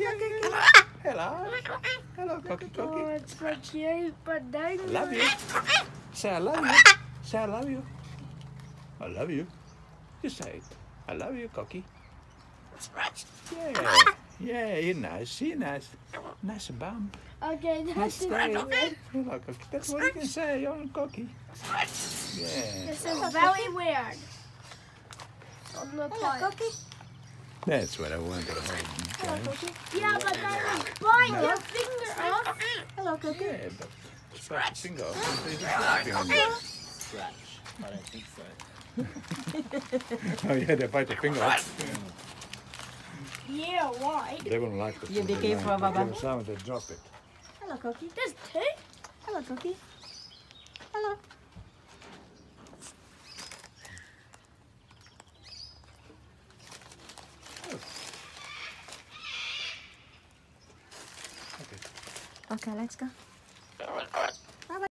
Hello. Hello, Cookie. Oh, it's so cute, but dang I love you. Say I love you. Say I love you. I love you. Just say it. I love you, Cookie. Yeah. Yeah, you're nice. You're nice. Nice bump. Okay, Nice that's stay. it. Hello, Cookie. That's what you can say on Cookie. Yeah. This is very weird. On the top. That's what I wanted to hold. Okay? Yeah, but then you bite your finger off. Hello, Cookie. Yeah, but scratch your finger off. There's a scratch on you. Scratch. I don't think so. Oh yeah, they bite the finger off. Yeah, why? They wouldn't like the You be finger careful, line. Baba. They sound they drop it. Hello, Cookie. There's two. Hello, Cookie. Hello. Okay. Okay, let's go.